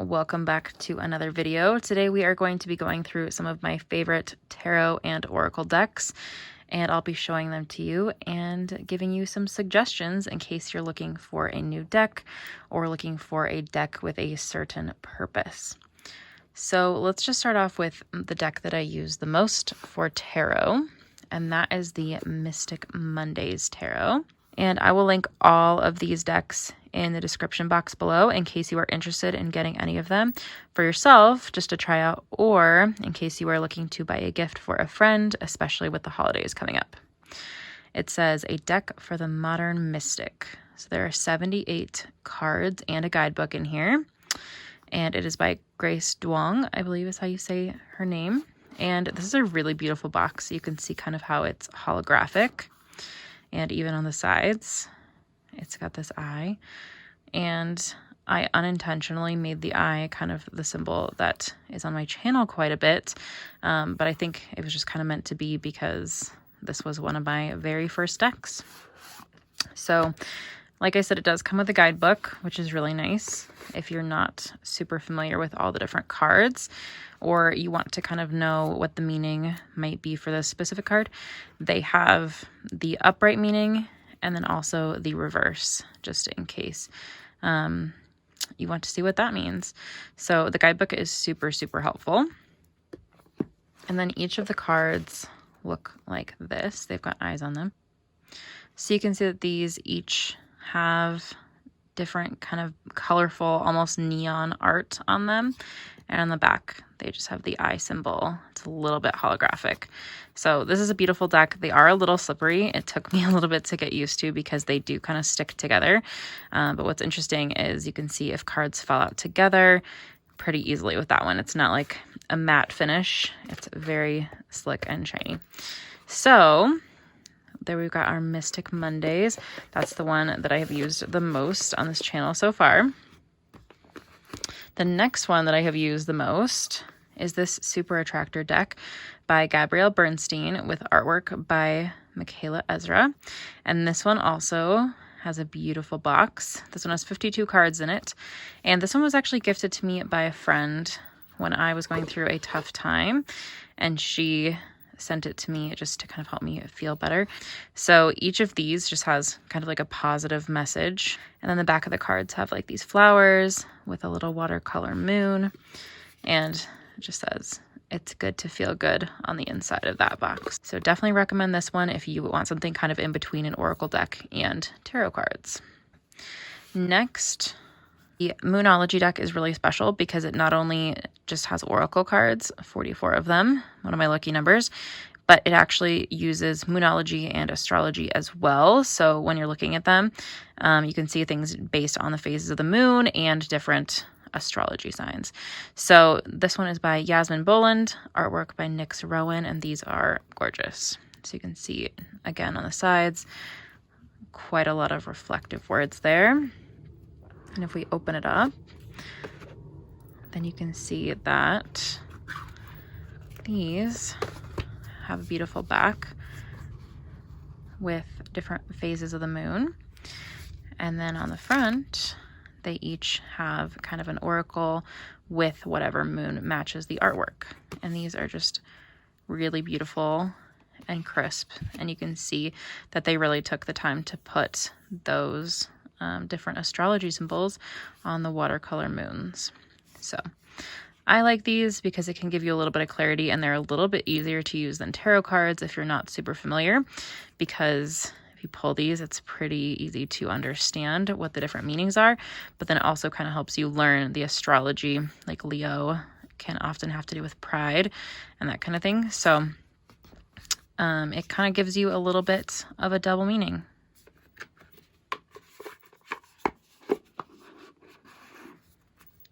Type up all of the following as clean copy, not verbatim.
welcome back to another video. Today we are going to be going through some of my favorite tarot and oracle decks, and I'll be showing them to you and giving you some suggestions in case you're looking for a new deck or looking for a deck with a certain purpose. So let's just start off with the deck that I use the most for tarot, and that is the Mystic Mondays Tarot. And I will link all of these decks in the description box below in case you are interested in getting any of them for yourself just to try out, or in case you are looking to buy a gift for a friend, especially with the holidays coming up. It says a deck for the modern mystic. So there are 78 cards and a guidebook in here. And it is by Grace Duong, I believe is how you say her name. And this is a really beautiful box. You can see kind of how it's holographic. And even on the sides, it's got this eye. And I unintentionally made the eye kind of the symbol that is on my channel quite a bit. But I think it was just kind of meant to be because this was one of my very first decks. So, like I said, it does come with a guidebook, which is really nice if you're not super familiar with all the different cards, or you want to kind of know what the meaning might be for this specific card. They have the upright meaning and then also the reverse, just in case you want to see what that means. So the guidebook is super, super helpful. And then each of the cards look like this. They've got eyes on them. So you can see that these each have different kind of colorful, almost neon art on them. And on the back, they just have the eye symbol. It's a little bit holographic. So this is a beautiful deck. They are a little slippery. It took me a little bit to get used to because they do kind of stick together. But what's interesting is you can see if cards fall out together pretty easily with that one. It's not like a matte finish. It's very slick and shiny. So there we've got our Mystic Mondays. That's the one that I have used the most on this channel so far. The next one that I have used the most is this Super Attractor deck by Gabrielle Bernstein with artwork by Michaela Ezra. And this one also has a beautiful box. This one has 52 cards in it. And this one was actually gifted to me by a friend when I was going through a tough time. And she sent it to me just to kind of help me feel better. So each of these just has kind of like a positive message. And then the back of the cards have like these flowers with a little watercolor moon. And it just says, it's good to feel good on the inside of that box. So definitely recommend this one if you want something kind of in between an oracle deck and tarot cards. Next, the Moonology deck is really special because it not only just has oracle cards, 44 of them, one of my lucky numbers, but it actually uses Moonology and astrology as well. So when you're looking at them, you can see things based on the phases of the moon and different astrology signs. So this one is by Yasmin Boland, artwork by Nyx Rowan, and these are gorgeous. So you can see, again, on the sides, quite a lot of reflective words there. And if we open it up, then you can see that these have a beautiful back with different phases of the moon. And then on the front, they each have kind of an oracle with whatever moon matches the artwork. And these are just really beautiful and crisp. And you can see that they really took the time to put those different astrology symbols on the watercolor moons. So I like these because it can give you a little bit of clarity, and they're a little bit easier to use than tarot cards if you're not super familiar, because if you pull these, it's pretty easy to understand what the different meanings are, but then it also kind of helps you learn the astrology. Like Leo can often have to do with pride and that kind of thing. So it kind of gives you a little bit of a double meaning.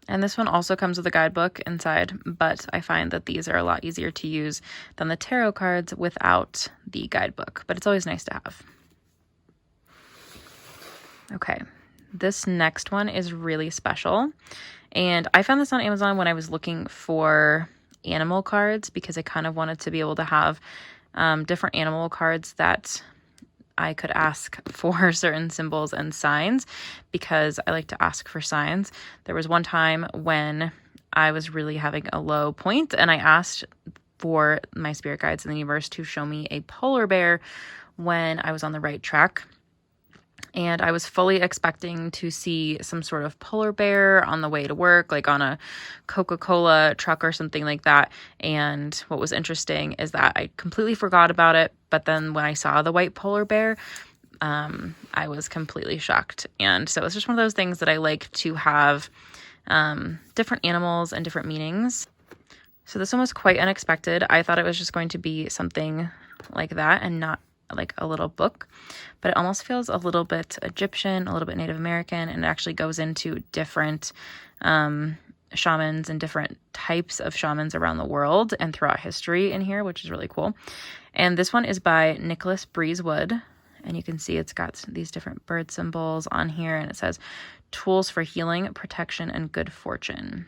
And this one also comes with a guidebook inside, but I find that these are a lot easier to use than the tarot cards without the guidebook, but it's always nice to have. Okay, this next one is really special, and I found this on Amazon when I was looking for animal cards because I kind of wanted to be able to have different animal cards that I could ask for certain symbols and signs because I like to ask for signs. There was one time when I was really having a low point and I asked for my spirit guides in the universe to show me a polar bear when I was on the right track. And I was fully expecting to see some sort of polar bear on the way to work, like on a Coca-Cola truck or something like that. And what was interesting is that I completely forgot about it. But then when I saw the white polar bear, I was completely shocked. And so it's just one of those things that I like to have different animals and different meanings. So this one was quite unexpected. I thought it was just going to be something like that and not like a little book, but it almost feels a little bit Egyptian, a little bit Native American, and it actually goes into different shamans and different types of shamans around the world and throughout history in here, which is really cool. And this one is by Nicholas Breezewood, and you can see it's got these different bird symbols on here, and it says tools for healing, protection, and good fortune.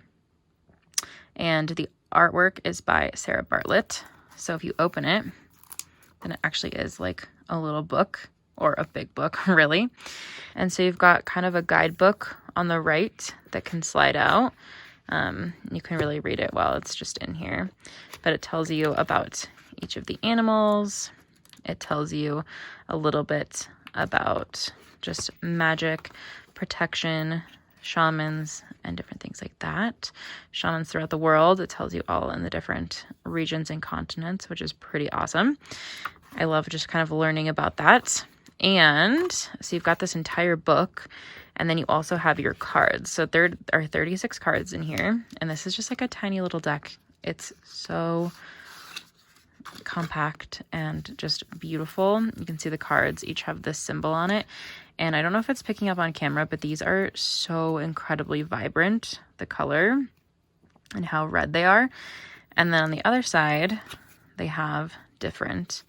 And the artwork is by Sarah Bartlett. So if you open it, then it actually is like a little book, or a big book, really. And so you've got kind of a guidebook on the right that can slide out. You can really read it while it's just in here. But it tells you about each of the animals. It tells you a little bit about just magic, protection, shamans, and different things like that. Shamans throughout the world. It tells you all in the different regions and continents, which is pretty awesome. I love just kind of learning about that. And so you've got this entire book, and then you also have your cards. So there are 36 cards in here, and this is just like a tiny little deck. It's so compact and just beautiful. You can see the cards each have this symbol on it. And I don't know if it's picking up on camera, but these are so incredibly vibrant, the color and how red they are. And then on the other side, they have different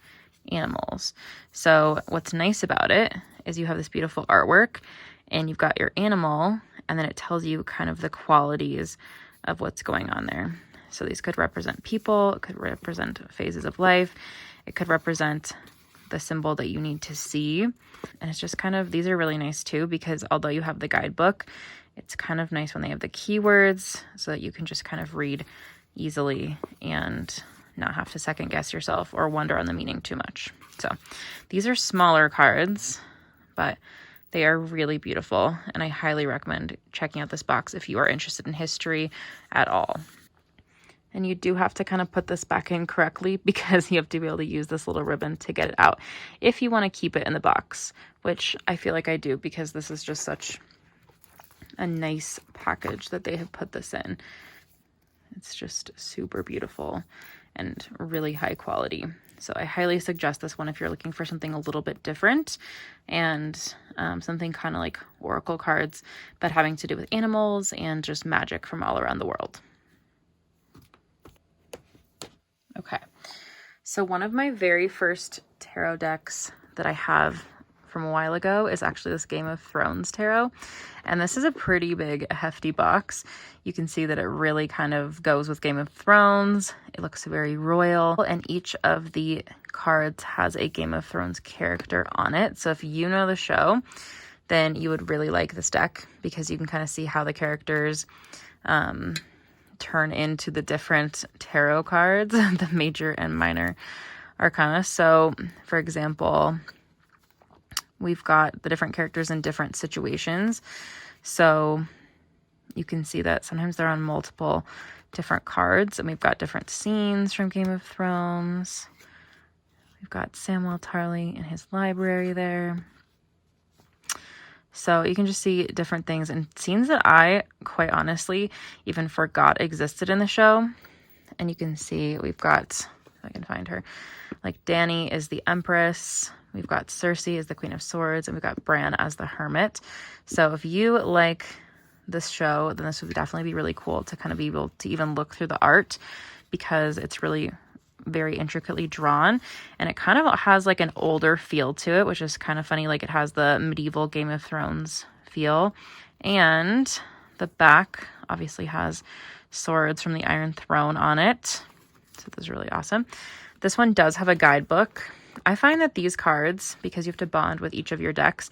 animals. So what's nice about it is you have this beautiful artwork and you've got your animal, and then it tells you kind of the qualities of what's going on there. So these could represent people, it could represent phases of life, it could represent the symbol that you need to see. And it's just kind of, these are really nice too, because although you have the guidebook, it's kind of nice when they have the keywords so that you can just kind of read easily and not have to second guess yourself or wonder on the meaning too much. So these are smaller cards, but they are really beautiful, and I highly recommend checking out this box if you are interested in history at all. And you do have to kind of put this back in correctly because you have to be able to use this little ribbon to get it out if you want to keep it in the box, which I feel like I do because this is just such a nice package that they have put this in. It's just super beautiful and really high quality. So I highly suggest this one if you're looking for something a little bit different and something kind of like oracle cards, but having to do with animals and just magic from all around the world. Okay, so one of my very first tarot decks that I have from a while ago is actually this Game of Thrones tarot. And this is a pretty big, hefty box. You can see that it really kind of goes with Game of Thrones. It looks very royal, and each of the cards has a Game of Thrones character on it. So if you know the show, then you would really like this deck because you can kind of see how the characters turn into the different tarot cards, the major and minor arcana. So for example, we've got the different characters in different situations. So you can see that sometimes they're on multiple different cards, and we've got different scenes from Game of Thrones. We've got Samwell Tarly in his library there. So you can just see different things and scenes that I, quite honestly, even forgot existed in the show. And you can see we've got, if I can find her, like Dany is the Empress. We've got Cersei as the Queen of Swords, and we've got Bran as the Hermit. So if you like this show, then this would definitely be really cool to kind of be able to even look through the art because it's really very intricately drawn, and it kind of has like an older feel to it, which is kind of funny. Like it has the medieval Game of Thrones feel, and the back obviously has swords from the Iron Throne on it. So this is really awesome. This one does have a guidebook, I find that these cards, because you have to bond with each of your decks,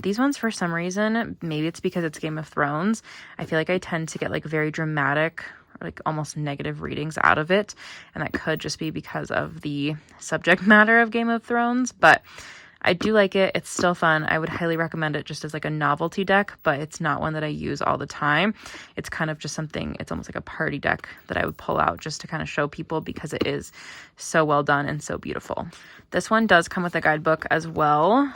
these ones for some reason, maybe it's because it's Game of Thrones, I feel like I tend to get like very dramatic, like almost negative readings out of it, and that could just be because of the subject matter of Game of Thrones, but I do like it. It's still fun. I would highly recommend it just as like a novelty deck, but it's not one that I use all the time. It's kind of just something, it's almost like a party deck that I would pull out just to kind of show people because it is so well done and so beautiful. This one does come with a guidebook as well,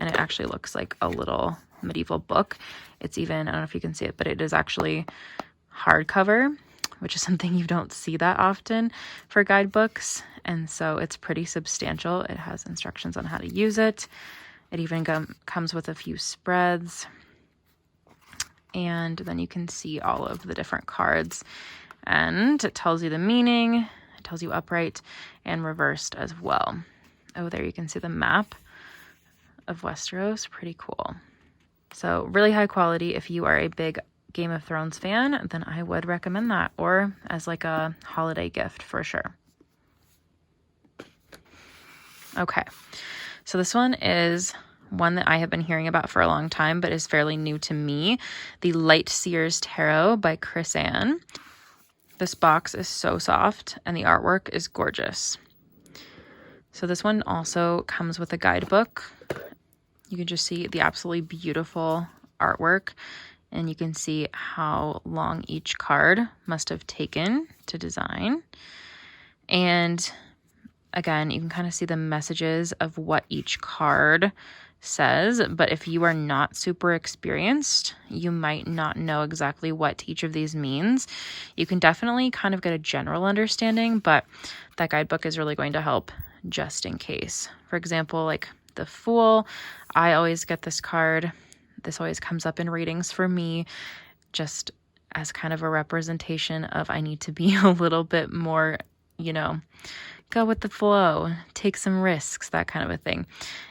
and it actually looks like a little medieval book. It's even, I don't know if you can see it, but it is actually hardcover, which is something you don't see that often for guidebooks. And so it's pretty substantial. It has instructions on how to use it. It even comes with a few spreads. And then you can see all of the different cards. And it tells you the meaning. It tells you upright and reversed as well. Oh, there you can see the map of Westeros. Pretty cool. So really high quality. If you are a big Game of Thrones fan, then I would recommend that, or as like a holiday gift for sure. Okay, so this one is one that I have been hearing about for a long time, but is fairly new to me. The Light Sears Tarot by Chris Ann. This box is so soft and the artwork is gorgeous. So this one also comes with a guidebook. You can just see the absolutely beautiful artwork, and you can see how long each card must have taken to design. And again, you can kind of see the messages of what each card says, but if you are not super experienced, you might not know exactly what each of these means. You can definitely kind of get a general understanding, but that guidebook is really going to help just in case. For example, like the Fool, I always get this card. This always comes up in readings for me, just as kind of a representation of I need to be a little bit more, go with the flow, take some risks, that kind of a thing.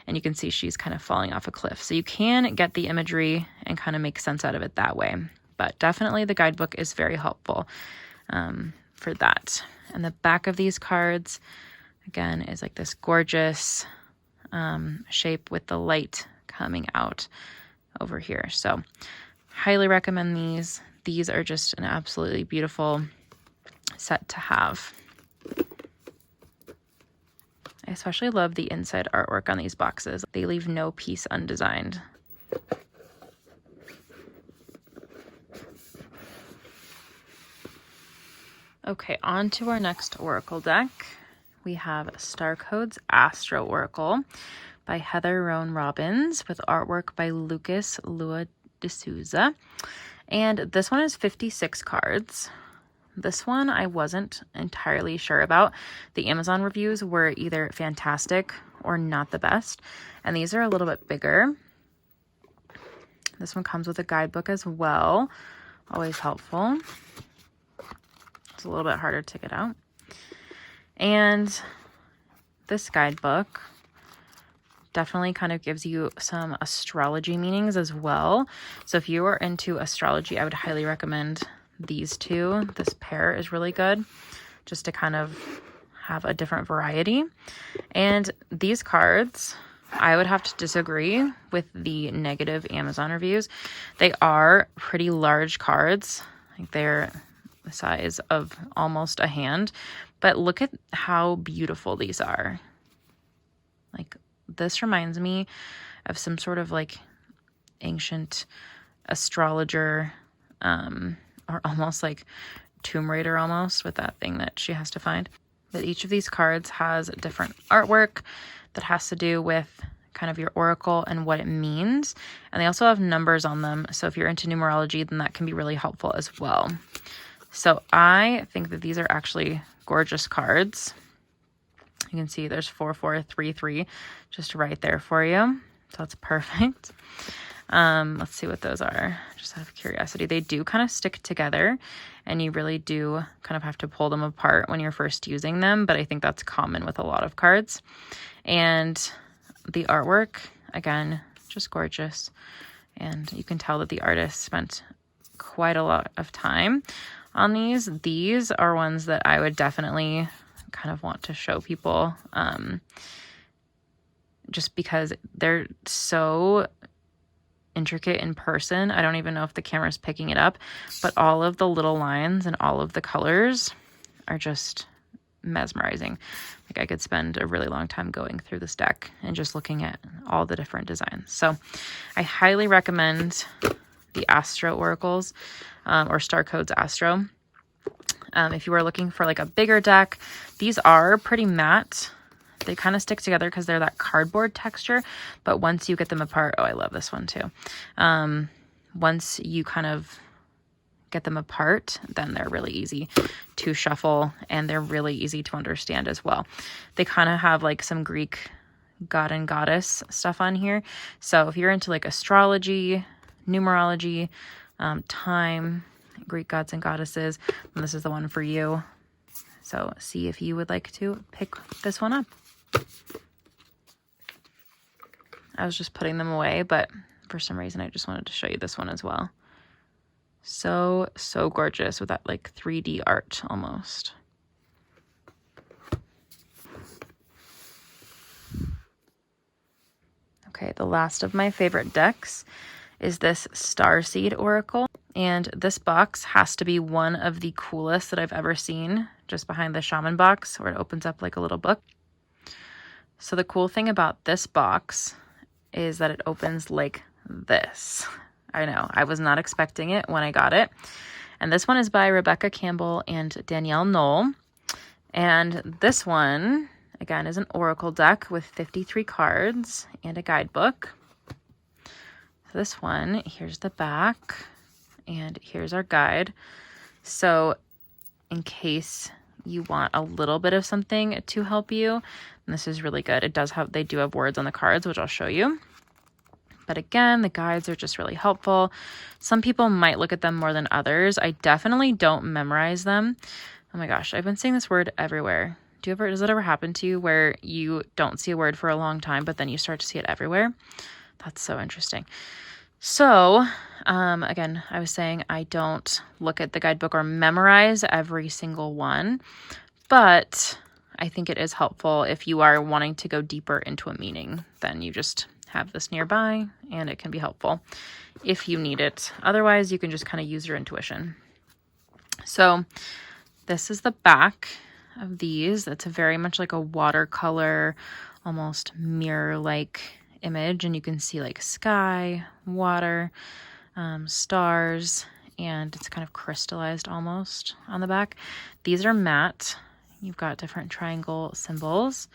And you can see she's kind of falling off a cliff. So you can get the imagery and kind of make sense out of it that way. But definitely the guidebook is very helpful for that. And the back of these cards, again, is like this gorgeous shape with the light coming out over here. So highly recommend these. These are just an absolutely beautiful set to have. I especially love the inside artwork on these boxes. They leave no piece undesigned. Okay, on to our next oracle deck. We have Star Code's Astro Oracle by Heather Roan Robbins with artwork by Lucas Lua de Souza. And this one is 56 cards. This one I wasn't entirely sure about. The Amazon reviews were either fantastic or not the best. And these are a little bit bigger. This one comes with a guidebook as well. Always helpful. It's a little bit harder to get out. And this guidebook definitely kind of gives you some astrology meanings as well. So if you are into astrology, I would highly recommend these two. This pair is really good just to kind of have a different variety. And these cards, I would have to disagree with the negative Amazon reviews. They are pretty large cards. Like they're the size of almost a hand. But look at how beautiful these are. Like, this reminds me of some sort of like ancient astrologer, or almost like Tomb Raider almost, with that thing that she has to find. But each of these cards has different artwork that has to do with kind of your oracle and what it means. And they also have numbers on them. So if you're into numerology, then that can be really helpful as well. So I think that these are actually gorgeous cards. You can see there's 4433 just right there for you. So that's perfect. Let's see what those are. Just out of curiosity. They do kind of stick together, and you really do kind of have to pull them apart when you're first using them. But I think that's common with a lot of cards. And the artwork, again, just gorgeous. And you can tell that the artist spent quite a lot of time on these. These are ones that I would definitely kind of want to show people, just because they're so intricate in person. I don't even know if the camera's picking it up, but all of the little lines and all of the colors are just mesmerizing. Like I could spend a really long time going through this deck and just looking at all the different designs. So I highly recommend the Astro Oracles, or Star Codes Astro. If you are looking for like a bigger deck, these are pretty matte. They kind of stick together because they're that cardboard texture, but once you get them apart, oh, I love this one too. Once you kind of get them apart, then they're really easy to shuffle and they're really easy to understand as well. They kind of have like some Greek god and goddess stuff on here. So if you're into like astrology, numerology, time, Greek gods and goddesses, then this is the one for you. So see if you would like to pick this one up. I was just putting them away, but for some reason I just wanted to show you this one as well. So gorgeous with that like 3D art almost. Okay, the last of my favorite decks is this Starseed Oracle. And this box has to be one of the coolest that I've ever seen, just behind the shaman box where it opens up like a little book. So the cool thing about this box is that it opens like this. I know, I was not expecting it when I got it. And this one is by Rebecca Campbell and Danielle Knoll. And this one, again, is an oracle deck with 53 cards and a guidebook. So this one, here's the back, and here's our guide. So in case you want a little bit of something to help you, and this is really good. They do have words on the cards, which I'll show you. But again, the guides are just really helpful. Some people might look at them more than others. I definitely don't memorize them. Oh my gosh, I've been seeing this word everywhere. Does it ever happen to you where you don't see a word for a long time, but then you start to see it everywhere? That's so interesting. So, again, I was saying I don't look at the guidebook or memorize every single one, but I think it is helpful if you are wanting to go deeper into a meaning. Then you just have this nearby and it can be helpful if you need it. Otherwise, you can just kind of use your intuition. So this is the back of these. It's very much like a watercolor, almost mirror-like image, and you can see like sky, water, stars, and it's kind of crystallized almost on the back. These are matte. You've got different triangle symbols,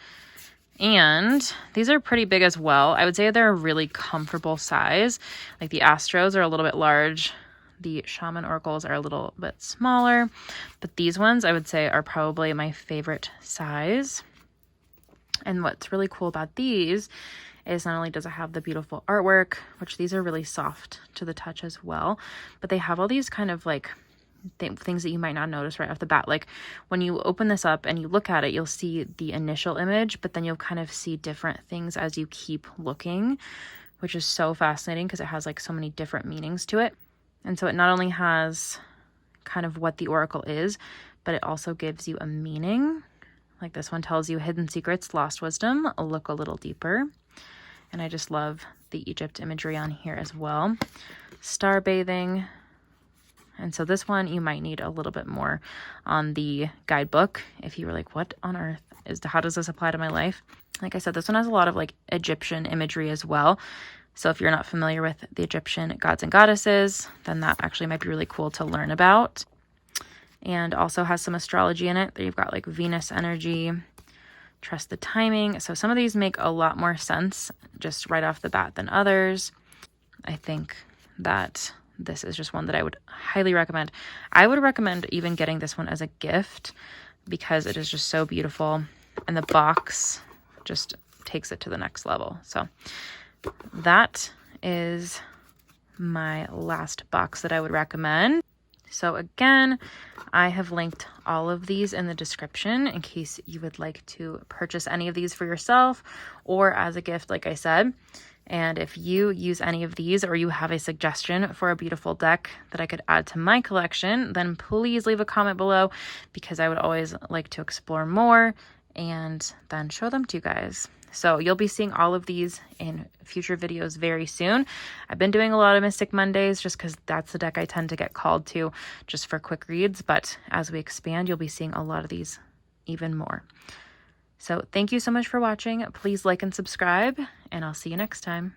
and these are pretty big as well. I would say they're a really comfortable size. Like the Astros are a little bit large. The Shaman Oracles are a little bit smaller, but these ones I would say are probably my favorite size. And what's really cool about these is not only does it have the beautiful artwork, which these are really soft to the touch as well, but they have all these kind of like things that you might not notice right off the bat. Like when you open this up and you look at it, you'll see the initial image, but then you'll kind of see different things as you keep looking, which is so fascinating because it has like so many different meanings to it. And so it not only has kind of what the oracle is, but it also gives you a meaning. Like this one tells you hidden secrets, lost wisdom, look a little deeper. And I just love the Egypt imagery on here as well. Star bathing. And so this one, you might need a little bit more on the guidebook if you were like, what on earth how does this apply to my life? Like I said, this one has a lot of like Egyptian imagery as well. So if you're not familiar with the Egyptian gods and goddesses, then that actually might be really cool to learn about. And also has some astrology in it. There you've got like Venus energy, trust the timing. So some of these make a lot more sense just right off the bat than others. I think that this is just one that I would highly recommend. I would recommend even getting this one as a gift because it is just so beautiful. And the box just takes it to the next level. So that is my last box that I would recommend. So again, I have linked all of these in the description in case you would like to purchase any of these for yourself or as a gift, like I said. And if you use any of these or you have a suggestion for a beautiful deck that I could add to my collection, then please leave a comment below, because I would always like to explore more and then show them to you guys. So you'll be seeing all of these in future videos very soon. I've been doing a lot of Mystic Mondays just because that's the deck I tend to get called to just for quick reads. But as we expand, you'll be seeing a lot of these even more. So thank you so much for watching. Please like and subscribe, and I'll see you next time.